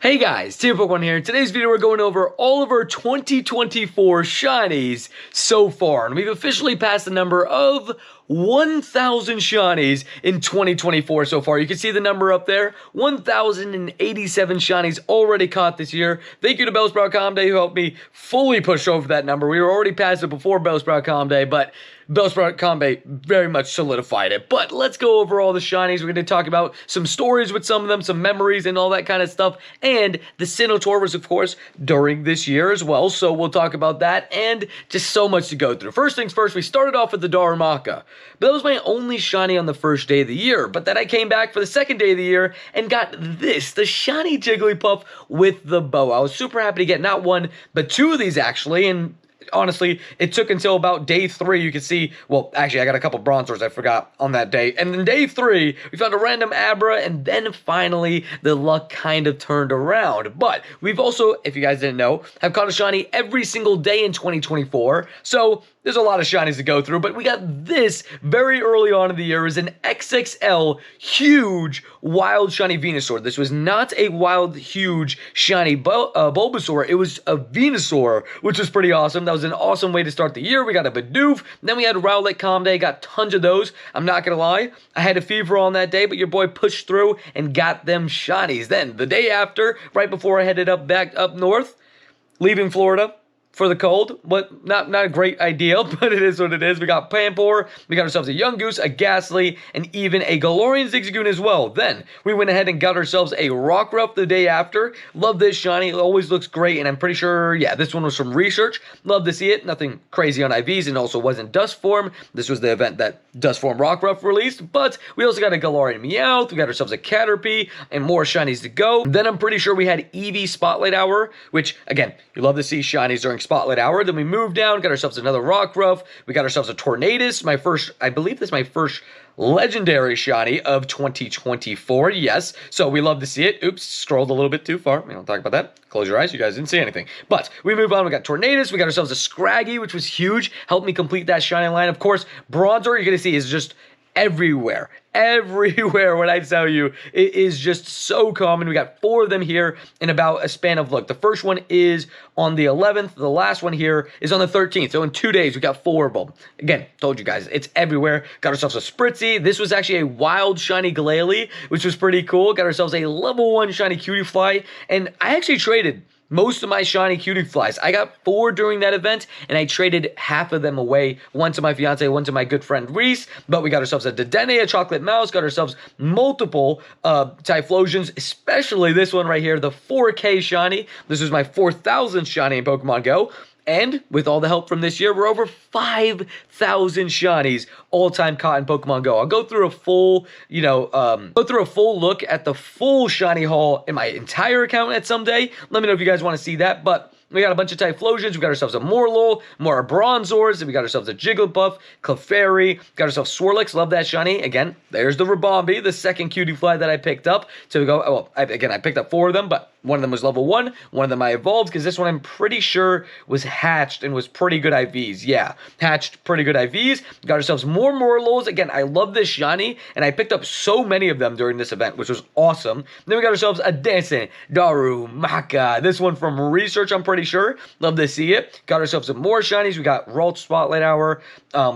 Hey guys, SHUNDO Pokemon here. In today's video, we're going over all of our 2024 shinies so far, and we've officially passed the number of 1,000 shinies in 2024 so far. You can see the number up there, 1,087 shinies already caught this year. Thank you to Bellsprout Calm Day who helped me fully push over that number. We were already past it before Bellsprout Calm Day, but Bellsprout Calm Day very much solidified it. But let's go over all the shinies. We're going to talk about some stories with some of them, some memories and all that kind of stuff. And the Sinnoh tour was, of course, during this year as well. So we'll talk about that and just so much to go through. First things first, we started off with the Darumaka. But that was my only shiny on the first day of the year. But then I came back for the second day of the year and got this, the shiny Jigglypuff with the bow. I was super happy to get not one, but two of these actually. And honestly, it took until about day 3. You can see, well, actually, I got a couple bronzers I forgot on that day. And then day 3, we found a random Abra, and then finally, the luck kind of turned around. But we've also, if you guys didn't know, have caught a shiny every single day in 2024. So there's a lot of shinies to go through, but we got this very early on in the year as an XXL huge wild shiny Venusaur. This was not a wild huge shiny Bulbasaur. It was a Venusaur, which was pretty awesome. That was an awesome way to start the year. We got a Bidoof, then we had Rowlet Calm Day, got tons of those. I'm not gonna lie, I had a fever on that day, but your boy pushed through and got them shinies. Then the day after, right before I headed back up north, leaving Florida for the cold, but not a great idea, but it is what it is. We got Pampor, we got ourselves a Yungoos, a Ghastly, and even a Galarian Zigzagoon as well. Then we went ahead and got ourselves a Rockruff the day after. Love this shiny, it always looks great, and I'm pretty sure, yeah, this one was from research. Love to see it, nothing crazy on IVs, and also wasn't Dust Form. This was the event that Dust Form Rockruff released, but we also got a Galarian Meowth, we got ourselves a Caterpie, and more shinies to go. Then I'm pretty sure we had Eevee Spotlight Hour, which, again, you love to see shinies during Spotlight Hour. Then we moved down, got ourselves another Rockruff. We got ourselves a Tornadus. My first, I believe this is my first legendary shiny of 2024. Yes. So we love to see it. Oops, scrolled a little bit too far. We don't talk about that. Close your eyes. You guys didn't see anything. But we move on. We got Tornadus. We got ourselves a Scraggy, which was huge. Helped me complete that shiny line. Of course, Bronzor, you're going to see, is just everywhere. Everywhere, when I tell you, it is just so common. We got 4 of them here in about a span of, look, the first one is on the 11th. The last one here is on the 13th. So in 2 days, we got 4 of them. Again, told you guys, it's everywhere. Got ourselves a Spritzy. This was actually a wild shiny Glalie, which was pretty cool. Got ourselves a level 1 shiny Cutiefly. And I actually traded most of my shiny Cutieflies. I got 4 during that event, and I traded half of them away. One to my fiance, one to my good friend Reese. But we got ourselves a Dedenne, a Chocolate Mouse, got ourselves multiple Typhlosions, especially this one right here, the 4K shiny. This is my 4,000th shiny in Pokemon Go. And with all the help from this year, we're over 5,000 shinies all-time caught in Pokemon Go. I'll go through a full, look at the full shiny haul in my entire account at some day. Let me know if you guys want to see that, but we got a bunch of Typhlosions, we got ourselves a Morlul, more Bronzors, and we got ourselves a Jigglypuff, Clefairy, got ourselves Swirlix, love that shiny. Again, there's the Ribombee, the second Cutiefly that I picked up. So we go, well, I picked up 4 of them, but one of them was level 1, one of them I evolved, because this one I'm pretty sure was hatched and was pretty good IVs. Yeah, hatched pretty good IVs. Got ourselves more Morluls. Again, I love this shiny, and I picked up so many of them during this event, which was awesome. Then we got ourselves a Dancing Darumaka. This one from research, I'm pretty sure. Love to see it. Got ourselves some more shinies. We got Ralts Spotlight Hour.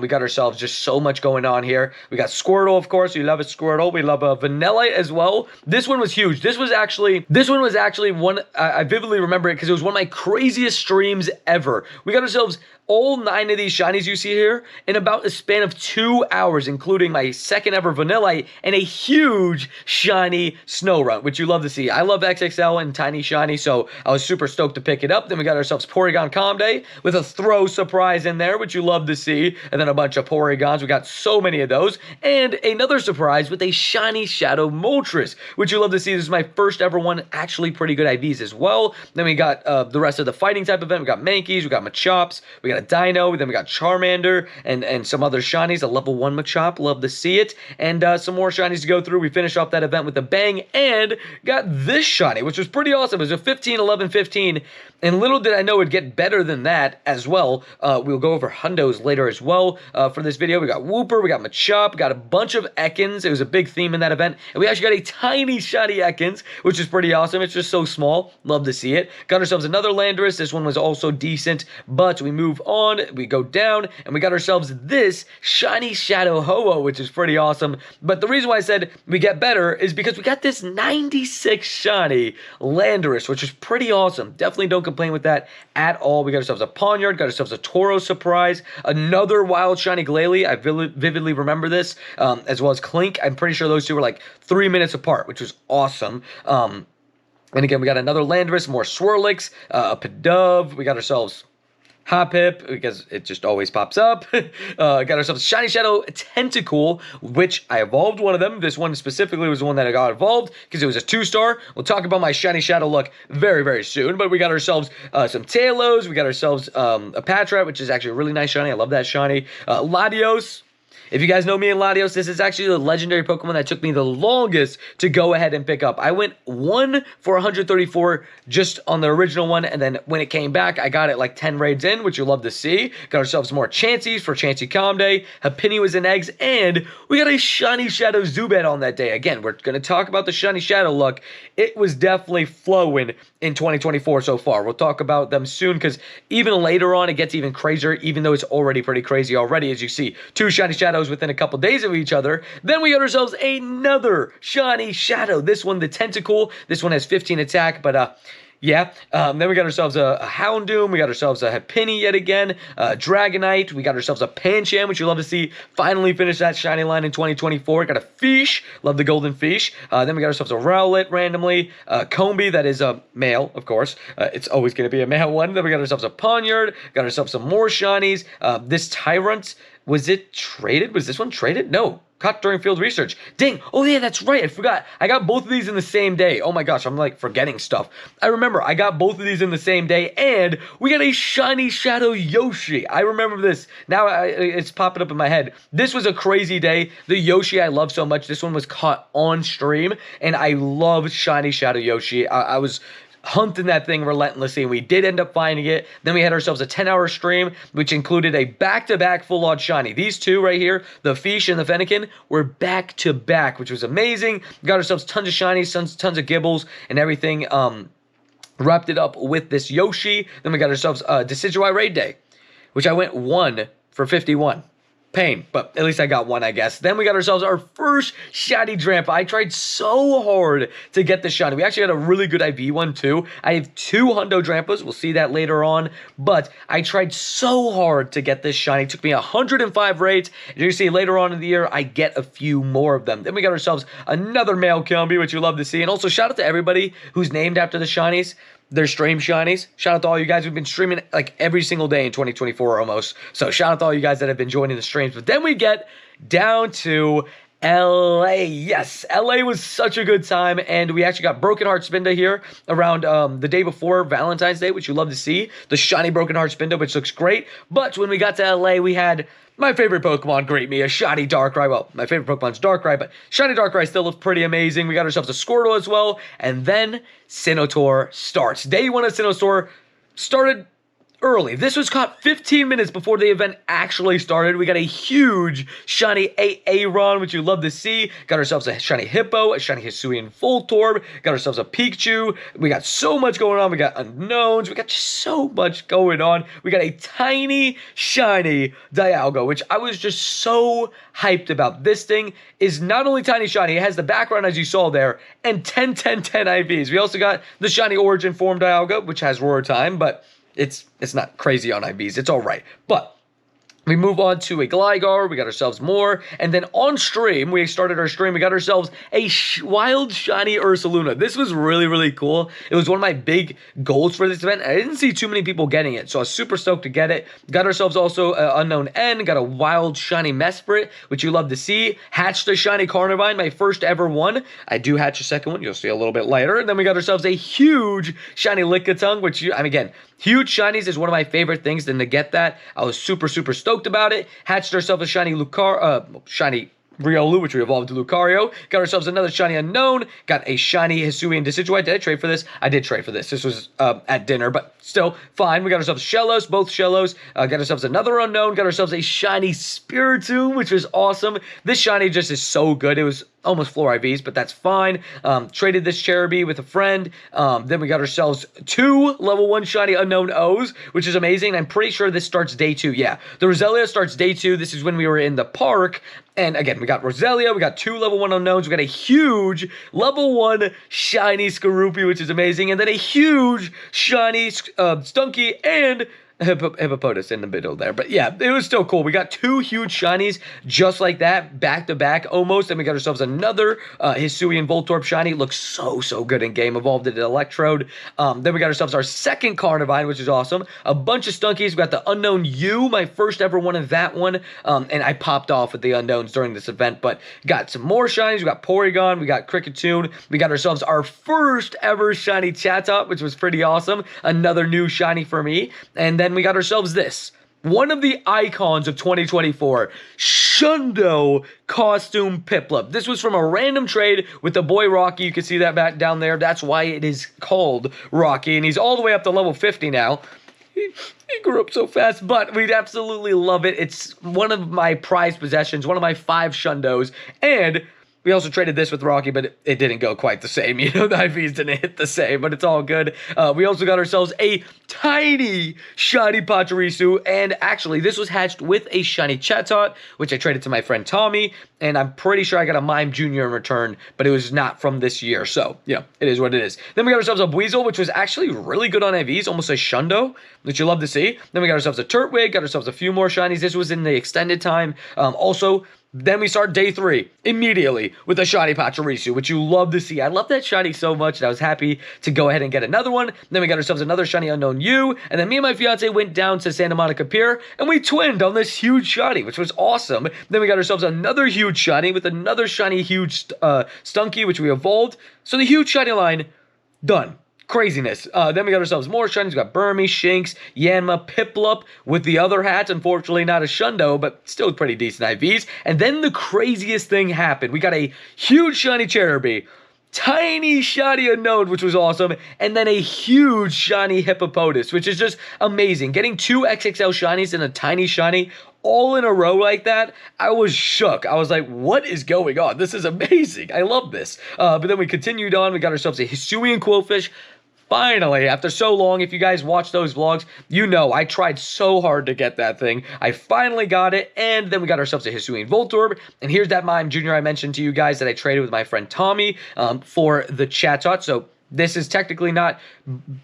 We got ourselves just so much going on here. We got Squirtle, of course. We love a Squirtle. We love a Vanillite as well. This one was huge. This one was actually one, I vividly remember it because it was one of my craziest streams ever. We got ourselves all 9 of these shinies you see here in about a span of 2 hours, including my second ever Vanillite and a huge shiny Snorunt, which you love to see. I love XXL and tiny shiny, so I was super stoked to pick it up. Then we got ourselves Porygon Calm Day with a throw surprise in there, which you love to see, and then a bunch of Porygons. We got so many of those, and another surprise with a shiny Shadow Moltres, which you love to see. This is my first ever one, actually pretty good IVs as well. Then we got the rest of the fighting type event. We got Mankeys, we got Machops, we got a Dino, then we got Charmander, and some other shinies, a level 1 Machop, love to see it, and some more shinies to go through. We finished off that event with a bang, and got this shiny, which was pretty awesome. It was a 15, 11, 15, And little did I know it'd get better than that as well. We'll go over hundos later as well for this video. We got Wooper, we got Machop, we got a bunch of Ekans. It was a big theme in that event. And we actually got a tiny shiny Ekans, which is pretty awesome. It's just so small. Love to see it. Got ourselves another Landorus. This one was also decent, but we move on. We go down, and we got ourselves this shiny Shadow Ho-Oh, which is pretty awesome. But the reason why I said we get better is because we got this 96 shiny Landorus, which is pretty awesome. Definitely don't complain with that at all. We got ourselves a Pawniard, got ourselves a Tauros surprise, another wild shiny Glalie. I vividly remember this, as well as Clink. I'm pretty sure those two were like 3 minutes apart, which was awesome. And again, we got another Landorus, more Swirlix, a Pidove. We got ourselves Hoppip, because it just always pops up. Got ourselves a Shiny Shadow Tentacool, which I evolved one of them. This one specifically was the one that I got evolved, because it was a 2-star. We'll talk about my Shiny Shadow luck very, very soon. But we got ourselves some Talos. We got ourselves a Patrat, which is actually a really nice shiny. I love that shiny. Latios. If you guys know me and Latios, this is actually the legendary Pokemon that took me the longest to go ahead and pick up. I went 1 for 134 just on the original one, and then when it came back, I got it like 10 raids in, which you'll love to see. Got ourselves more Chanseys for Chansey Calm Day. Happiny was in eggs, and we got a Shiny Shadow Zubat on that day. Again, we're going to talk about the Shiny Shadow luck. It was definitely flowing in 2024 so far. We'll talk about them soon, because even later on, it gets even crazier, even though it's already pretty crazy already, as you see. 2 Shiny Shadows within a couple days of each other. Then we got ourselves another Shiny Shadow. This one, the Tentacool. This one has 15 attack, but yeah. Then we got ourselves a Houndoom. We got ourselves a Happiny yet again. Dragonite. We got ourselves a Pancham, which you love to see finally finish that shiny line in 2024. Got a Fish. Love the golden Fish. Then we got ourselves a Rowlet randomly. Combi, that is a male, of course. It's always going to be a male one. Then we got ourselves a Pawniard. Got ourselves some more shinies. This Tyrant. Was it traded? Was this one traded? No. Caught during field research. Dang. Oh, yeah, that's right. I forgot. I got both of these in the same day. Oh, my gosh. I'm, like, forgetting stuff. I remember. I got both of these in the same day, and we got a Shiny Shadow Yoshi. I remember this. Now it's popping up in my head. This was a crazy day. The Yoshi I love so much. This one was caught on stream, and I love Shiny Shadow Yoshi. I was hunting that thing relentlessly, and we did end up finding it. Then we had ourselves a 10-hour stream, which included a back-to-back full-on shiny. These two right here, the Fish and the Fennekin, were back-to-back, which was amazing. Got ourselves tons of shinies, tons of Gibbles, and everything. Wrapped it up with this Yoshi. Then we got ourselves a Decidueye Raid Day, which I went 1 for 51. Pain, but at least I got one, I guess. Then we got ourselves our first shiny Drampa. I tried so hard to get the shiny. We actually had a really good IV one, too. I have 2 Hundo Drampas. We'll see that later on. But I tried so hard to get this shiny. It took me 105 raids. As you see, later on in the year, I get a few more of them. Then we got ourselves another male Combi, which you love to see. And also, shout out to everybody who's named after the shinies. They're stream shinies. Shout out to all you guys. We've been streaming like every single day in 2024 almost. So shout out to all you guys that have been joining the streams. But then we get down to LA. Yes, LA was such a good time, and we actually got Broken Heart Spinda here around the day before Valentine's Day, which you love to see. The shiny Broken Heart Spinda, which looks great. But when we got to LA, we had my favorite Pokemon greet me, a shiny Darkrai. Well, my favorite Pokemon's Darkrai, but shiny Darkrai still looks pretty amazing. We got ourselves a Squirtle as well, and then Sinnoh starts. Day 1 of Sinnoh started early. This was caught 15 minutes before the event actually started. We got a huge shiny Aaron, which you love to see. Got ourselves a shiny Hippo, a shiny Hisuian Voltorb. Got ourselves a Pikachu. We got so much going on. We got unknowns. We got just so much going on. We got a tiny shiny Dialga, which I was just so hyped about. This thing is not only tiny shiny, it has the background as you saw there, and 10, 10, 10 IVs. We also got the shiny Origin Form Dialga, which has Roar Time, but it's not crazy on IVs. It's all right. But we move on to a Gligar. We got ourselves more. And then on stream, we started our stream. We got ourselves a wild shiny Ursaluna. This was really, really cool. It was one of my big goals for this event. I didn't see too many people getting it, so I was super stoked to get it. Got ourselves also Unknown N. Got a wild shiny Mesprit, which you love to see. Hatched a shiny Carnivine, my first ever one. I do hatch a second one. You'll see a little bit later. And then we got ourselves a huge shiny Lickitung, which, again, huge shinies is one of my favorite things, and to get that, I was super, super stoked about it. Hatched ourselves a shiny shiny Riolu, which we evolved to Lucario. Got ourselves another shiny unknown. Got a shiny Hisuian Decidueye. Did I trade for this? I did trade for this. This was at dinner, but still fine. We got ourselves Shellos, both Shellos. Got ourselves another unknown. Got ourselves a shiny Spiritomb, which was awesome. This shiny just is so good. It was almost floor IVs, but that's fine. Traded this Cherubi with a friend. Then we got ourselves 2 level 1 shiny unknown O's, which is amazing. I'm pretty sure this starts day 2. Yeah, the Roselia starts day 2. This is when we were in the park. And again, we got Roselia, we got 2 level 1 unknowns, we got a huge level 1 shiny Skorupi, which is amazing, and then a huge shiny Stunky and Hippopotas in the middle there. But yeah, it was still cool. We got 2 huge shinies just like that, back to back almost. Then we got ourselves another Hisuian Voltorb shiny. Looks so good in game. Evolved it in Electrode. Then we got ourselves our second Carnivine, which is awesome. A bunch of Stunkies. We got the Unknown U, my first ever one of that one. And I popped off with the unknowns during this event. But got some more shinies. We got Porygon. We got Kricketune. We got ourselves our first ever shiny Chatot, which was pretty awesome. Another new shiny for me. And then we got ourselves this. One of the icons of 2024, Shundo costume Piplup. This was from a random trade with the boy Rocky. You can see that back down there. That's why it is called Rocky. And he's all the way up to level 50 now. He grew up so fast, but we'd absolutely love it. It's one of my prized possessions, one of my 5 Shundos. And we also traded this with Rocky, but it didn't go quite the same. You know, the IVs didn't hit the same, but it's all good. We also got ourselves a tiny shiny Pachirisu, and actually, this was hatched with a shiny Chatot, which I traded to my friend Tommy, and I'm pretty sure I got a Mime Jr. in return, but it was not from this year, so, yeah, it is what it is. Then we got ourselves a Weasel, which was actually really good on IVs, almost a Shundo, which you love to see. Then we got ourselves a Turtwig, got ourselves a few more shinies. This was in the extended time. Then we start day 3 immediately with a shiny Pachirisu, which you love to see. I love that shiny so much, and I was happy to go ahead and get another one. Then we got ourselves another shiny Unknown U, and then me and my fiance went down to Santa Monica Pier, and we twinned on this huge shiny, which was awesome. Then we got ourselves another huge shiny with another shiny huge Stunky, which we evolved. So the huge shiny line, done. Craziness. Then we got ourselves more shinies. We got Burmy, Shinx, Yanma, Piplup with the other hats. Unfortunately, not a Shundo, but still pretty decent IVs. And then the craziest thing happened. We got a huge shiny Cherubi, tiny shiny Unknown, which was awesome, and then a huge shiny Hippopotas, which is just amazing. Getting 2 XXL shinies and a tiny shiny all in a row like that, I was shook. I was like, what is going on? This is amazing. I love this. But then we continued on. We got ourselves a Hisuian Quillfish. Finally, after so long, if you guys watch those vlogs, you know I tried so hard to get that thing. I finally got it, and then we got ourselves a Hisuian Voltorb, and here's that Mime Jr. I mentioned to you guys that I traded with my friend Tommy for the Chatot. So this is technically not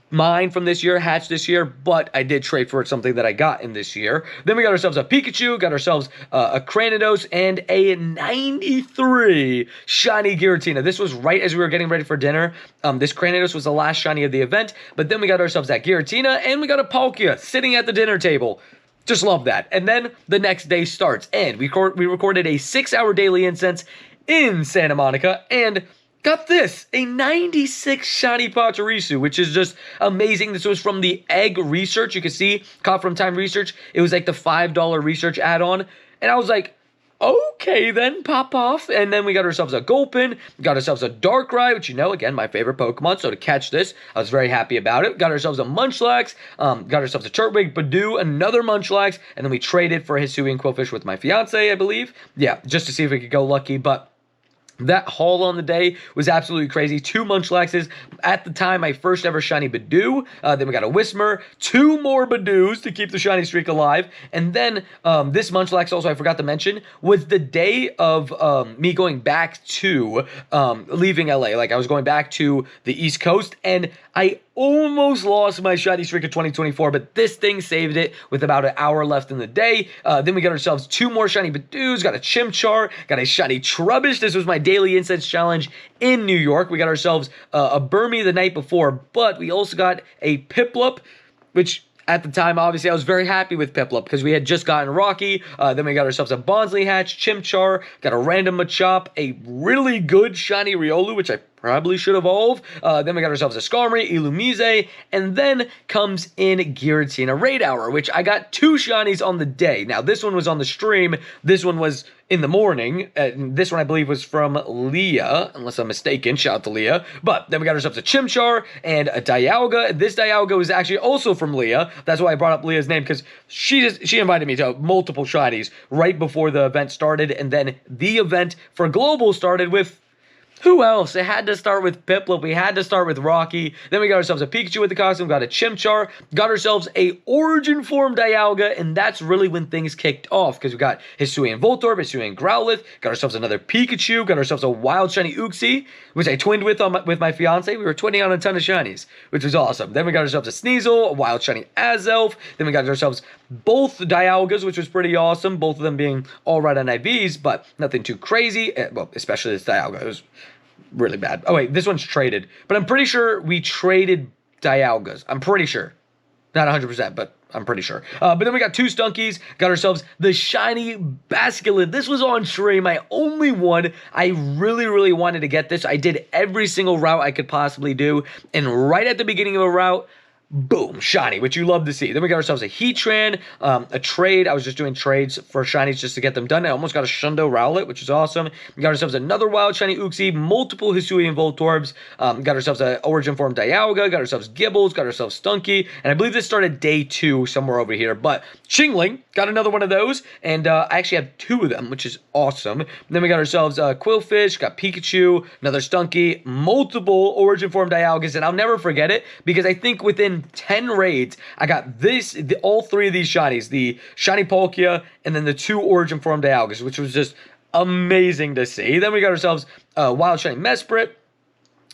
mine from this year, hatched this year, but I did trade for it, something that I got in this year. Then we got ourselves a Pikachu, got ourselves a Cranidos, and a 93 shiny Giratina. This was right as we were getting ready for dinner. This Cranidos was the last shiny of the event, but then we got ourselves that Giratina, and we got a Palkia sitting at the dinner table. Just love that. And then the next day starts, and we recorded a 6-hour daily incense in Santa Monica, and got this, a 96 shiny Pachirisu, which is just amazing. This was from the Egg Research. You can see, caught from Time Research. It was like the $5 research add-on. And I was like, okay then, pop off. And then we got ourselves a Gulpin, got ourselves a Darkrai, which you know, again, my favorite Pokemon. So to catch this, I was very happy about it. Got ourselves a Munchlax, got ourselves a Turtwig, Badoo, another Munchlax, and then we traded for Hisuian Quillfish with my fiance, I believe. Yeah, just to see if we could go lucky, but that haul on the day was absolutely crazy. 2 Munchlaxes. At the time, my first ever shiny Badoo. Then we got a Whismur. 2 more Badoos to keep the shiny streak alive. And then this Munchlax also, I forgot to mention, was the day of me going back to leaving LA. Like, I was going back to the East Coast, and I almost lost my shiny streak of 2024, but this thing saved it with about an hour left in the day. Then we got ourselves 2 more shiny Badoos, got a Chimchar, got a shiny Trubbish. This was my daily incense challenge in New York. We got ourselves a Burmy the night before, but we also got a Piplup, which at the time, obviously, I was very happy with Piplup because we had just gotten Rocky. Then we got ourselves a Bonsley hatch, Chimchar, got a random Machop, a really good shiny Riolu, which I probably should evolve. Then we got ourselves a Skarmory, Illumise, and then comes in Giratina Raid Hour, which I got 2 shinies on the day. Now, this one was on the stream. This one was in the morning. This one, I believe, was from Leah, unless I'm mistaken. Shout out to Leah. But then we got ourselves a Chimchar and a Dialga. This Dialga was actually also from Leah. That's why I brought up Leah's name, because she invited me to multiple shinies right before the event started, and then the event for Global started with who else? It had to start with Piplup. We had to start with Rocky. Then we got ourselves a Pikachu with the costume. Got a Chimchar. Got ourselves a Origin Form Dialga. And that's really when things kicked off. Because we got Hisuian Voltorb, Hisuian Growlithe. Got ourselves another Pikachu. Got ourselves a Wild Shiny Uxie, which I twinned with with my fiance. We were twinning on a ton of shinies, which was awesome. Then we got ourselves a Sneasel, a Wild Shiny Azelf. Then we got ourselves both Dialgas, which was pretty awesome. Both of them being all right on IVs, but nothing too crazy. Well, especially this Dialga. It was really bad. Oh, wait, this one's traded. But I'm pretty sure we traded Dialgas. I'm pretty sure. Not 100%, but I'm pretty sure. But then we got 2 Stunkies. Got ourselves the shiny Basculin. This was on stream. My only one. I really, really wanted to get this. I did every single route I could possibly do. And right at the beginning of a route, boom, shiny, which you love to see. Then we got ourselves a Heatran, a trade. I was just doing trades for shinies just to get them done. I almost got a Shundo Rowlet, which is awesome. We got ourselves another Wild Shiny Uxie, multiple Hisuian Voltorbs. Got ourselves an Origin Form Dialga. Got ourselves Gibbles. Got ourselves Stunky. And I believe this started day 2 somewhere over here. But Chingling, got another one of those. And I actually have 2 of them, which is awesome. Then we got ourselves Quillfish, got Pikachu, another Stunky, multiple Origin Form Dialgas. And I'll never forget it, because I think within 10 raids, I got all 3 of ththese shinies, the shiny Palkia, and then the 2 Origin Form Dialgas, which was just amazing to see. Then we got ourselves Wild Shiny Mesprit,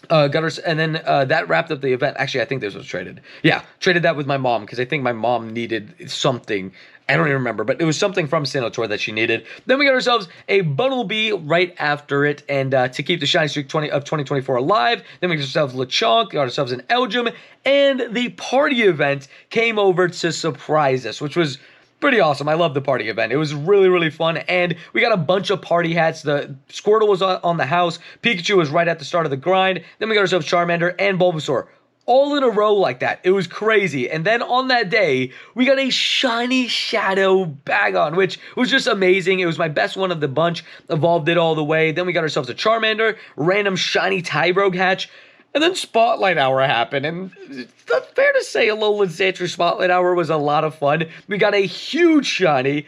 and then that wrapped up the event. Actually, I think this was traded. Yeah, traded that with my mom, because I think my mom needed something. I don't even remember, but it was something from Sinotaur that she needed. Then we got ourselves a Bumblebee right after it, and to keep the shiny streak of 2024 alive. Then we got ourselves Lechonk, got ourselves an Elgyem, and the party event came over to surprise us, which was pretty awesome. I love the party event. It was really, really fun, and we got a bunch of party hats. The Squirtle was on the house. Pikachu was right at the start of the grind. Then we got ourselves Charmander and Bulbasaur, all in a row like that. It was crazy. And then on that day, we got a shiny Shadow Bagon, which was just amazing. It was my best one of the bunch. Evolved it all the way. Then we got ourselves a Charmander, random shiny Tyrogue hatch, and then Spotlight Hour happened. And it's fair to say Alolan Sandshrew Spotlight Hour was a lot of fun. We got a huge shiny.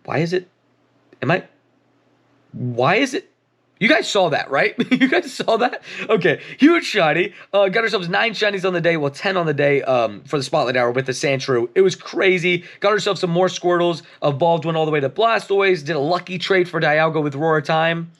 Why is it? You guys saw that, right? You guys saw that? Okay, huge shiny. Got ourselves 9 shinies on the day. Well, 10 on the day for the Spotlight Hour with the Sandshrew. It was crazy. Got ourselves some more Squirtles. Evolved one all the way to Blastoise. Did a lucky trade for Dialga with Roar Time.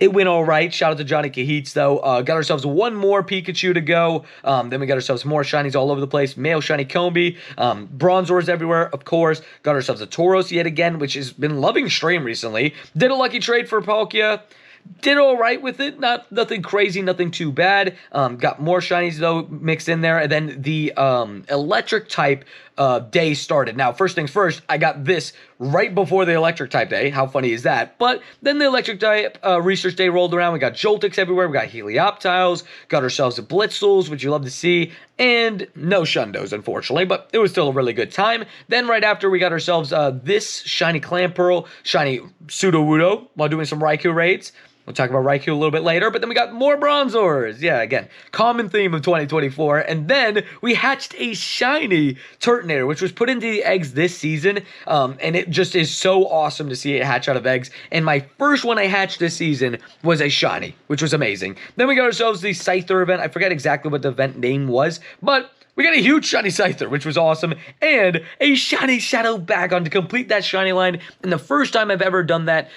It went all right. Shout out to Johnny Caheats, though. Got ourselves 1 more Pikachu to go. Then we got ourselves more shinies all over the place. Male Shiny Combi. Bronzors everywhere, of course. Got ourselves a Tauros yet again, which has been loving stream recently. Did a lucky trade for Palkia. Did all right with it. Nothing crazy, nothing too bad. Got more shinies, though, mixed in there. And then the electric type day started. Now, first things first, I got this right before the electric type day. How funny is that? But then the electric type research day rolled around. We got Joltix everywhere. We got Helioptiles. Got ourselves a Blitzels, which you love to see. And no Shundos, unfortunately. But it was still a really good time. Then right after, we got ourselves this shiny Clamperl, shiny Sudowoodo while doing some Raikou raids. We'll talk about Raikou a little bit later, but then we got more Bronzors. Yeah, again, common theme of 2024. And then we hatched a shiny Turtonator, which was put into the eggs this season. And it just is so awesome to see it hatch out of eggs. And my first one I hatched this season was a shiny, which was amazing. Then we got ourselves the Scyther event. I forget exactly what the event name was, but we got a huge shiny Scyther, which was awesome, and a shiny Shadow Bagon to complete that shiny line. And the first time I've ever done that,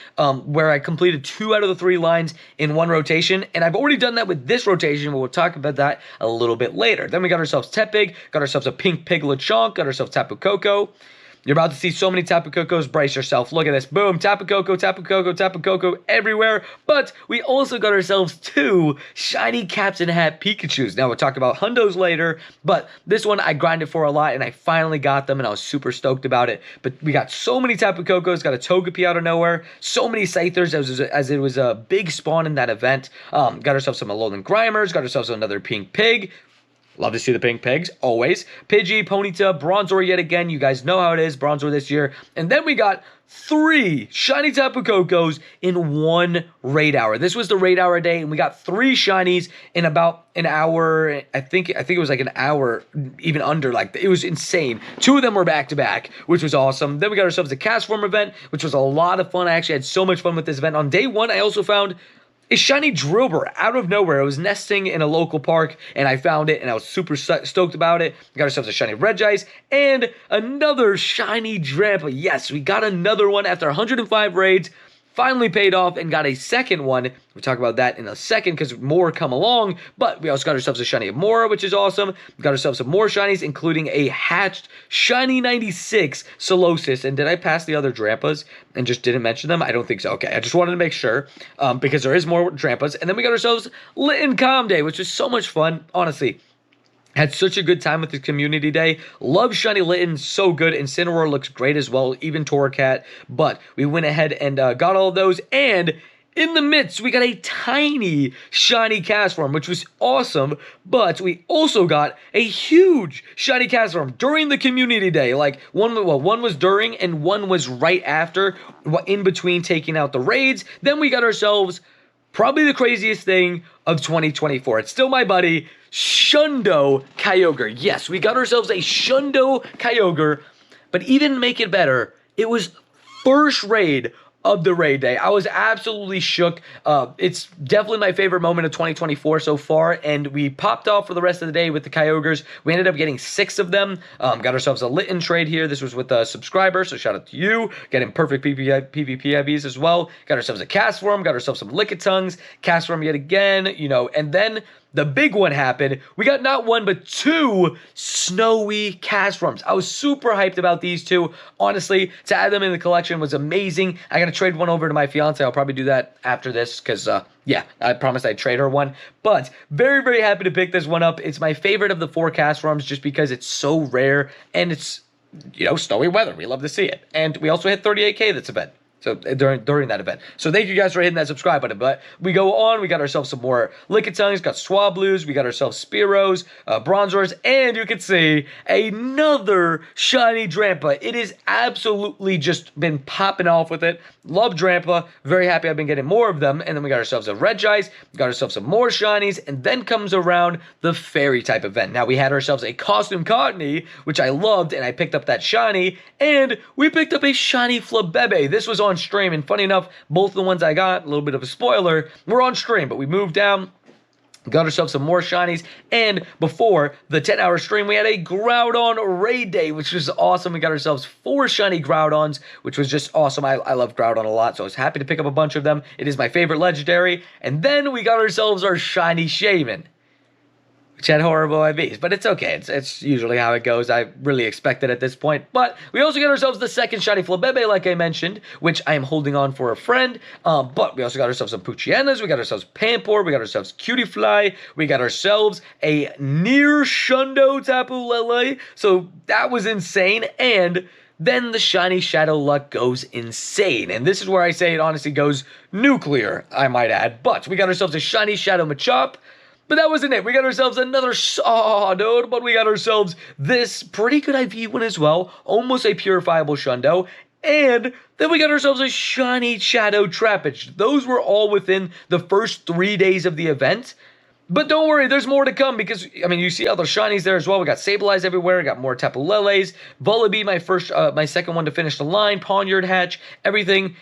where I completed 2 out of the 3 lines in one rotation. And I've already done that with this rotation, but we'll talk about that a little bit later. Then we got ourselves Tepig, got ourselves a pink Piglet Chonk, got ourselves Tapu Koko. You're about to see so many Tapu Kokos. Brace yourself. Look at this. Boom. Tapu Koko, Tapu Koko, Tapu Koko everywhere. But we also got ourselves 2 shiny Captain Hat Pikachus. Now, we'll talk about hundos later, but this one I grinded for a lot, and I finally got them, and I was super stoked about it. But we got so many Tapu Kokos, got a Togepi out of nowhere, so many Scythers as it was a big spawn in that event. Got ourselves some Alolan Grimers, got ourselves another Pink Pig. Love to see the pink pigs, always. Pidgey, Ponyta, Bronzor yet again. You guys know how it is, Bronzor this year. And then we got 3 shiny Tapu Kokos in 1 raid hour. This was the raid hour day, and we got 3 shinies in about an hour. I think it was like an hour, even under. Like, it was insane. 2 of them were back-to-back, which was awesome. Then we got ourselves a Castform event, which was a lot of fun. I actually had so much fun with this event. On day 1, I also found a shiny Drillbur out of nowhere. It was nesting in a local park, and I found it, and I was super stoked about it. We got ourselves a shiny Regice, and another shiny Drampa. Yes, we got another one after 105 raids. Finally paid off and got a second one. We'll talk about that in a second because more come along. But we also got ourselves a shiny Amora, which is awesome. We got ourselves some more shinies, including a hatched shiny 96 Solosis. And did I pass the other Drampas and just didn't mention them? I don't think so. Okay, I just wanted to make sure because there is more Drampas. And then we got ourselves Litten Calm Day, which was so much fun, honestly. Had such a good time with the community day. Love Shiny Litten, so good. Incineroar looks great as well, even Torracat. But we went ahead and got all of those. And in the midst, we got a tiny shiny Castform, which was awesome. But we also got a huge shiny Castform during the community day. Like, one was during and one was right after, in between taking out the raids. Then we got ourselves probably the craziest thing of 2024. It's still my buddy, Shundo Kyogre. Yes, we got ourselves a Shundo Kyogre, but even make it better, it was first raid of the raid day. I was absolutely shook. It's definitely my favorite moment of 2024 so far, and we popped off for the rest of the day with the Kyogres. We ended up getting 6 of them. Got ourselves a Litten trade here. This was with a subscriber, so shout out to you. Getting perfect PvP IVs as well. Got ourselves a Castform, got ourselves some Lickitungs, Castform yet again, you know, and then the big one happened. We got not 1, but 2 snowy Castforms. I was super hyped about these 2. Honestly, to add them in the collection was amazing. I got to trade one over to my fiance. I'll probably do that after this because, yeah, I promised I'd trade her one. But very, very happy to pick this one up. It's my favorite of the 4 Castforms just because it's so rare and it's, you know, snowy weather. We love to see it. And we also hit 38K this event. So during that event. So thank you guys for hitting that subscribe button. But we go on. We got ourselves some more Lickitungs, got Swablues, we got ourselves Spearows, Bronzors, and you can see another shiny Drampa. It is absolutely just been popping off with it. Love Drampa. Very happy I've been getting more of them. And then we got ourselves a Regice, got ourselves some more shinies, and then comes around the fairy type event. Now we had ourselves a Costume Cottony, which I loved, and I picked up that shiny, and we picked up a shiny Flabebe. This was on stream, and funny enough, both the ones I got, a little bit of a spoiler, were on stream, but we moved down, got ourselves some more shinies, and before the 10-hour stream, we had a Groudon raid day, which was awesome. We got ourselves 4 shiny Groudons, which was just awesome. I love Groudon a lot, so I was happy to pick up a bunch of them. It is my favorite legendary, and then we got ourselves our shiny Shaman, which had horrible IVs, but it's okay. It's usually how it goes. I really expect it at this point. But we also got ourselves the second shiny Flabebe, like I mentioned, which I am holding on for a friend. But we also got ourselves some Poochyena, we got ourselves Pampor, we got ourselves Cutiefly, we got ourselves a near Shundo Tapu Lele. So that was insane. And then the shiny Shadow Luck goes insane. And this is where I say it honestly goes nuclear, I might add. But we got ourselves a shiny Shadow Machop. But that wasn't it. We got ourselves another dude, but we got ourselves this pretty good IV one as well. Almost a purifiable Shundo. And then we got ourselves a shiny Shadow Trapinch. Those were all within the first 3 days of the event. But don't worry, there's more to come because, I mean, you see other shinies there as well. We got Sableye everywhere. We got more Tapu Leles. Vullaby, my second one to finish the line. Pawniard Hatch, everything.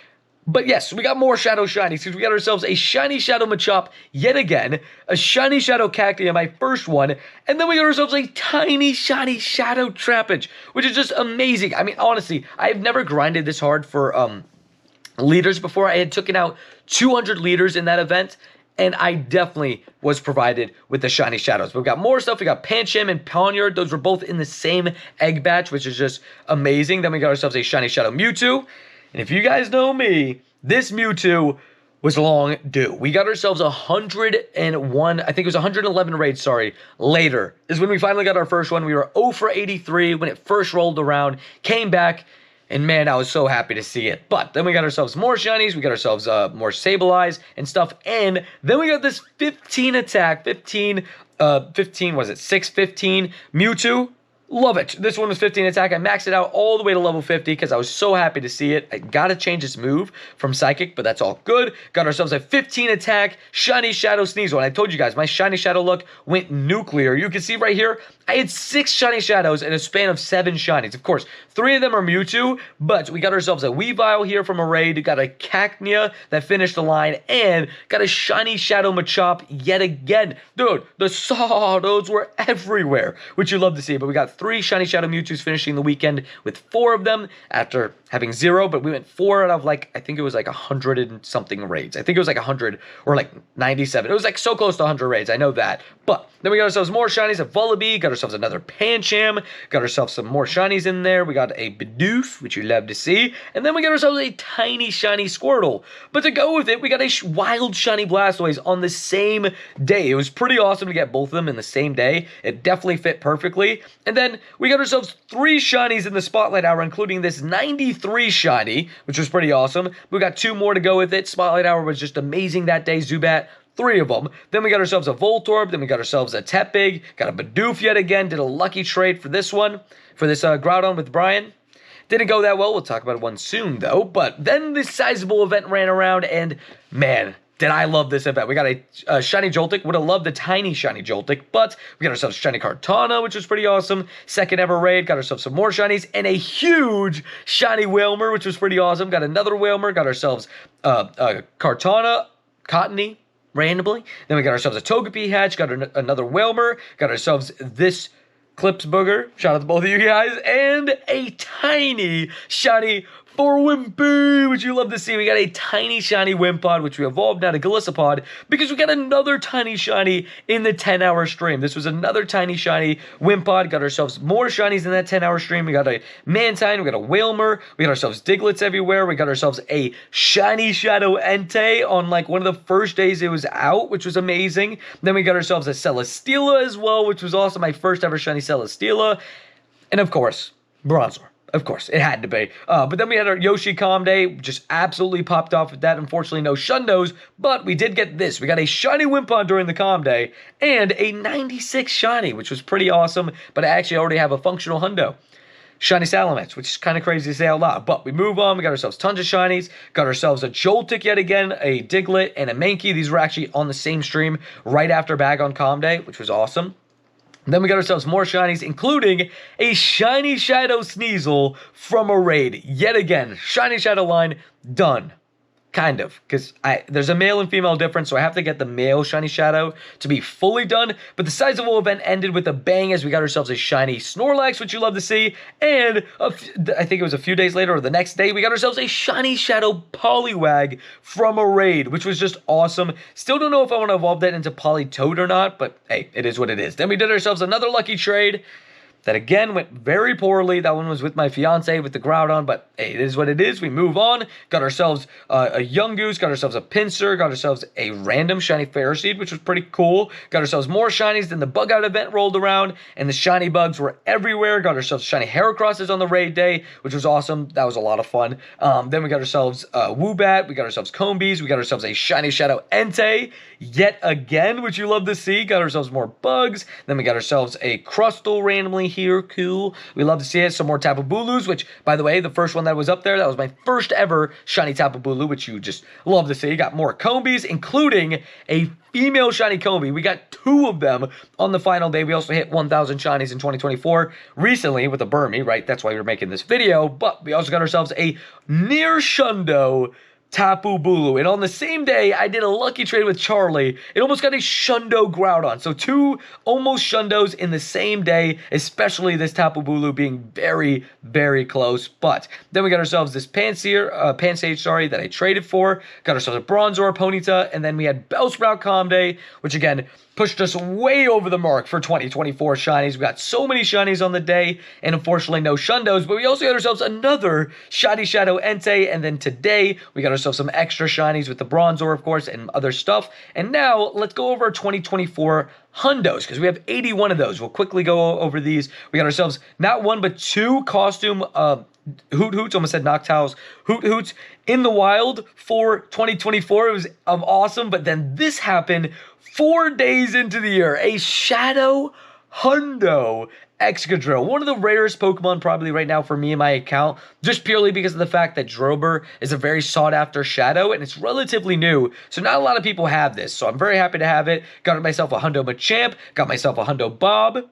But yes, we got more Shadow Shinies because we got ourselves a shiny Shadow Machop yet again, a shiny Shadow Cacti, my first one, and then we got ourselves a tiny shiny Shadow Trapinch, which is just amazing. I mean, honestly, I've never grinded this hard for leaders before. I had taken out 200 leaders in that event, and I definitely was provided with the shiny shadows. But we got more stuff. We got Pancham and Pawniard. Those were both in the same egg batch, which is just amazing. Then we got ourselves a shiny shadow Mewtwo. And if you guys know me, this Mewtwo was long due. We got ourselves 101, I think it was 111 raids, sorry, later is when we finally got our first one. We were 0 for 83 when it first rolled around, came back, and man, I was so happy to see it. But then we got ourselves more shinies, we got ourselves more Sableyes and stuff, and then we got this 15 attack, 15, was it 615 Mewtwo? Love it. This one was 15 attack. I maxed it out all the way to level 50 because I was so happy to see it. I gotta change this move from Psychic, but that's all good. Got ourselves a 15 attack Shiny Shadow Sneasel. And I told you guys, my Shiny Shadow look went nuclear. You can see right here, I had 6 Shiny Shadows in a span of 7 Shinies. Of course, 3 of them are Mewtwo, but we got ourselves a Weavile here from a raid, got a Cacnea that finished the line, and got a Shiny Shadow Machop yet again. Dude, the Sawdodes were everywhere, which you love to see, but we got 3 Shiny Shadow Mewtwo's finishing the weekend with 4 of them after having 0, but we went 4 out of like, I think it was like 100 and something raids. I think it was like 100 or like 97. It was like so close to 100 raids, I know that. But then we got ourselves more shinies, a Vullaby, got ourselves another Pancham, got ourselves some more shinies in there. We got a Bidoof, which you love to see, and then we got ourselves a tiny shiny Squirtle. But to go with it, we got a wild shiny Blastoise on the same day. It was pretty awesome to get both of them in the same day. It definitely fit perfectly. And then we got ourselves 3 shinies in the Spotlight Hour, including this 93 shiny, which was pretty awesome. We got 2 more to go with it. Spotlight Hour was just amazing that day. Zubat, 3 of them. Then we got ourselves a Voltorb. Then we got ourselves a Tepig. Got a Bidoof yet again. Did a lucky trade for this one. For this Groudon with Brian. Didn't go that well. We'll talk about one soon, though. But then this sizable event ran around, and man, did I love this event. We got a shiny Joltik. Would have loved the tiny shiny Joltik, but we got ourselves shiny Kartana, which was pretty awesome. Second ever raid. Got ourselves some more shinies, and a huge shiny Wailmer, which was pretty awesome. Got another Wailmer. Got ourselves Kartana, Cottony, randomly. Then we got ourselves a Togepi hatch, got another Wailmer, got ourselves this Clips Booger, shout out to both of you guys, and a tiny shiny for Wimpy, which you love to see. We got a tiny shiny Wimpod, which we evolved now to Golisopod, because we got another tiny shiny in the 10-hour stream. This was another tiny shiny Wimpod. Got ourselves more shinies in that 10-hour stream. We got a Mantine, we got a Wailmer, we got ourselves Diglets everywhere. We got ourselves a shiny Shadow Entei on like one of the first days it was out, which was amazing. Then we got ourselves a Celesteela as well, which was also my first ever shiny Celesteela. And of course, Bronzor. Of course, it had to be. But then we had our Yoshi Calm Day, just absolutely popped off with that. Unfortunately, no Shundos, but we did get this. We got a shiny Wimpod during the Calm Day, and a 96 shiny, which was pretty awesome, but I actually already have a functional Hundo. Shiny Salamence, which is kind of crazy to say out loud. But we move on. We got ourselves tons of shinies. Got ourselves a Joltik yet again, a Diglett, and a Mankey. These were actually on the same stream right after Bag on Calm Day, which was awesome. Then we got ourselves more shinies, including a Shiny Shadow Sneasel from a raid. Yet again, Shiny Shadow line done. Kind of, because there's a male and female difference, so I have to get the male Shiny Shadow to be fully done. But the sizable event ended with a bang as we got ourselves a shiny Snorlax, which you love to see. And I think it was a few days later or the next day, we got ourselves a Shiny Shadow Poliwag from a raid, which was just awesome. Still don't know if I want to evolve that into Politoed or not, but hey, it is what it is. Then we did ourselves another lucky trade that again went very poorly. That one was with my fiance with the Groudon, but hey, it is what it is. We move on. Got ourselves a Yungoos, got ourselves a Pinsir, got ourselves a random shiny Ferroseed, which was pretty cool. Got ourselves more shinies. Then the Bug Out event rolled around, and the shiny bugs were everywhere. Got ourselves shiny Heracrosses on the raid day, which was awesome. That was a lot of fun. Then we got ourselves Woobat, we got ourselves Combees, we got ourselves a shiny Shadow Entei yet again, which you love to see. Got ourselves more bugs. Then we got ourselves a Crustle randomly here. Cool. We love to see it. Some more Tapu Bulus, which, by the way, the first one that was up there, that was my first ever shiny Tapu Bulu, which you just love to see. Got more Combees, including a female shiny Combee. We got 2 of them on the final day. We also hit 1,000 shinies in 2024 recently with a Burmy, right? That's why we're making this video. But we also got ourselves a near Shundo Tapu Bulu. And on the same day, I did a lucky trade with Charlie. It almost got a Shundo Groudon. So 2 almost Shundos in the same day, especially this Tapu Bulu being very, very close. But then we got ourselves this Pansage, that I traded for. Got ourselves a Bronzor, Ponyta, and then we had Bellsprout Comday, which again, pushed us way over the mark for 2024 shinies. We got so many shinies on the day, and unfortunately no Shundos, but we also got ourselves another Shiny Shadow Entei, and then today we got ourselves some extra shinies with the Bronzor, of course, and other stuff. And now, let's go over our 2024 hundos, because we have 81 of those. We'll quickly go over these. We got ourselves not 1, but 2 costume Hoots, almost said Noctowls, Hoots in the wild for 2024. It was awesome, but then this happened 4 days into the year. A Shadow Hundo Excadrill. One of the rarest Pokemon probably right now for me in my account, just purely because of the fact that Drober is a very sought after Shadow, and it's relatively new, so not a lot of people have this, so I'm very happy to have it. Got myself a Hundo Machamp, got myself a Hundo Bob.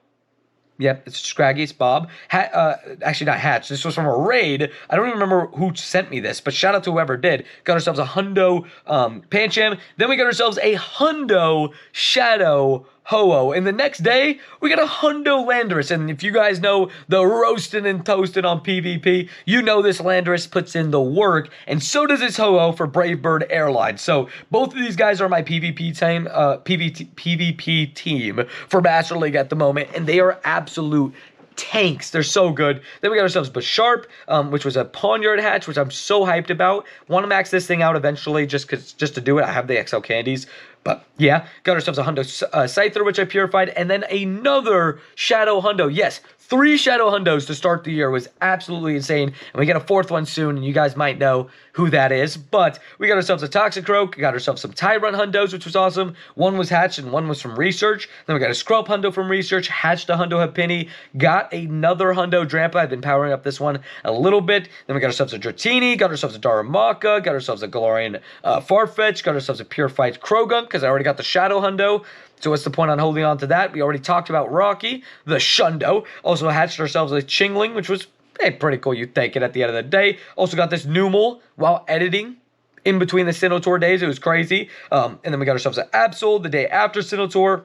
Yep, it's Scraggy, it's Bob. Actually, not Hatch. This was from a raid. I don't even remember who sent me this, but shout out to whoever did. Got ourselves a Hundo Pancham. Then we got ourselves a Hundo Shadow Ho-Oh. And the next day, we got a Hundo Landorus. And if you guys know the roasting and toasting on PvP, you know this Landorus puts in the work. And so does this Ho-Oh for Brave Bird Airlines. So both of these guys are my PvP team, PvP team for Master League at the moment. And they are absolute tanks. They're so good. Then we got ourselves Bisharp, which was a Pawniard hatch, which I'm so hyped about. Want to max this thing out eventually just to do it. I have the XL candies. But yeah, got ourselves a Hundo Scyther, which I purified, and then another Shadow Hundo. Yes, 3 Shadow Hundos to start the year was absolutely insane, and we get a 4th one soon, and you guys might know who that is. But we got ourselves a Toxicroak, got ourselves some Tyrant Hundos, which was awesome. 1 was hatched and 1 was from research. Then we got a Scrub Hundo from research, hatched a Hundo Happiny, got another Hundo Drampa. I've been powering up this one a little bit. Then we got ourselves a Dratini, got ourselves a Darumaka, got ourselves a Galarian Farfetch, got ourselves a Purified Krogunk, because I already got the Shadow Hundo. So what's the point on holding on to that? We already talked about Rocky, the Shundo. Also hatched ourselves a Chingling, which was pretty cool. You'd take it at the end of the day. Also got this Numel while editing in between the Sinnoh days. It was crazy. And then we got ourselves an Absol the day after Sinnoh.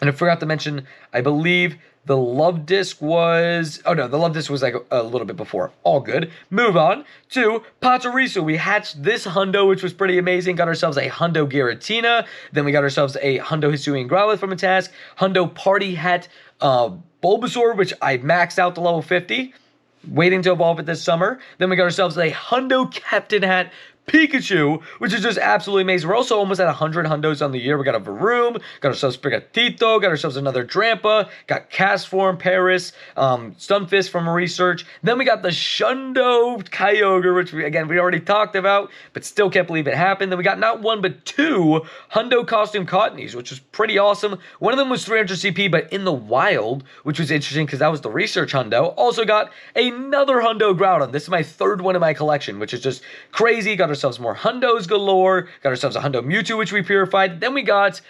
And I forgot to mention, I believe the Love Disc was... Oh, no, the Love Disc was like a little bit before. All good. Move on to Pachirisu. We hatched this Hundo, which was pretty amazing. Got ourselves a Hundo Giratina. Then we got ourselves a Hundo Hisuian Growlithe from a task. Hundo Party Hat Bulbasaur, which I maxed out to level 50. Waiting to evolve it this summer. Then we got ourselves a Hundo Captain Hat Pikachu, which is just absolutely amazing. We're also almost at 100 Hundos on the year. We got a Varoom, got ourselves Sprigatito, got ourselves another Drampa, got Castform, Paris, Stunfisk from research. Then we got the Shundo Kyogre, which we already talked about, but still can't believe it happened. Then we got not 1, but 2 Hundo Costume Cottonies, which was pretty awesome. One of them was 300 CP, but in the wild, which was interesting because that was the research Hundo. Also got another Hundo Groudon. This is my 3rd one in my collection, which is just crazy. Got ourselves more Hundos galore, got ourselves a Hundo Mewtwo, which we purified. Then we got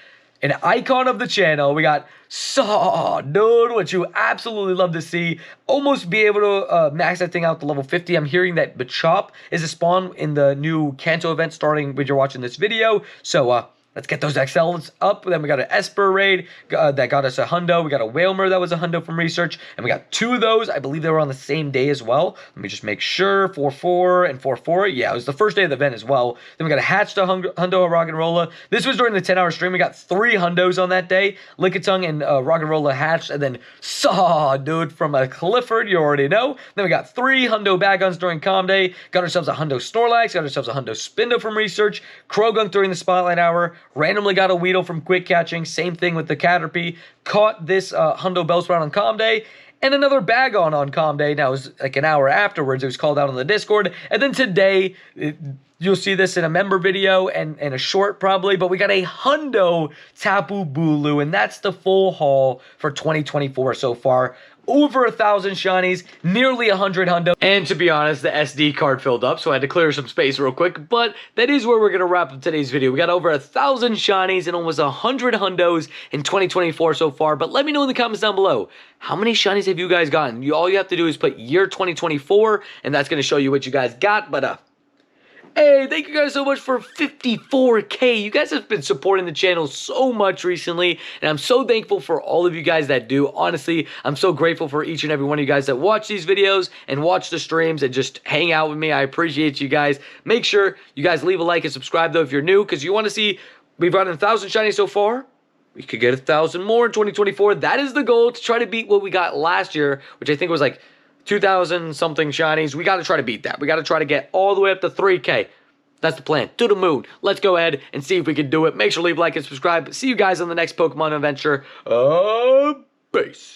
an icon of the channel. We got Saw, dude, which you absolutely love to see. Almost be able to max that thing out to level 50. I'm hearing that Machop is a spawn in the new Kanto event starting when you're watching this video. So, let's get those XLs up. Then we got an Esper raid that got us a Hundo. We got a Whalmer that was a Hundo from research. And we got 2 of those. I believe they were on the same day as well. Let me just make sure. 4-4 and 4-4. Yeah, it was the first day of the event as well. Then we got a hatched Hundo Roggenrola. This was during the 10-hour stream. We got 3 Hundos on that day. Lickitung and Roggenrola hatched. And then Saw, dude, from a Clifford. You already know. Then we got 3 Hundo Bagons during Calm Day. Got ourselves a Hundo Snorlax. Got ourselves a Hundo Spindo from research. Krogunk during the Spotlight Hour. Randomly got a Weedle from quick catching. Same thing with the Caterpie. Caught this Hundo Bellsprout on Calm Day. And another Bagon on Calm Day. Now, it was like an hour afterwards. It was called out on the Discord. And then today, you'll see this in a member video and a short probably. But we got a Hundo Tapu Bulu. And that's the full haul for 2024 so far. Over 1,000 shinies, nearly 100 Hundo. And to be honest, the SD card filled up, so I had to clear some space real quick. But that is where we're going to wrap up today's video. We got over 1,000 shinies and almost 100 Hundos in 2024 so far. But let me know in the comments down below, how many shinies have you guys gotten? All you have to do is put year 2024, and that's going to show you what you guys got. But Hey, thank you guys so much for 54K. You guys have been supporting the channel so much recently, and I'm so thankful for all of you guys that do. Honestly, I'm so grateful for each and every one of you guys that watch these videos and watch the streams and just hang out with me. I appreciate you guys. Make sure you guys leave a like and subscribe, though, if you're new, because you want to see, we've gotten 1,000 shinies so far. We could get 1,000 more in 2024. That is the goal, to try to beat what we got last year, which I think was like 2,000 something shinies. We got to try to beat that. We got to try to get all the way up to 3K. That's the plan. To the moon. Let's go ahead and see if we can do it. Make sure to leave a like and subscribe. See you guys on the next Pokemon adventure. Peace.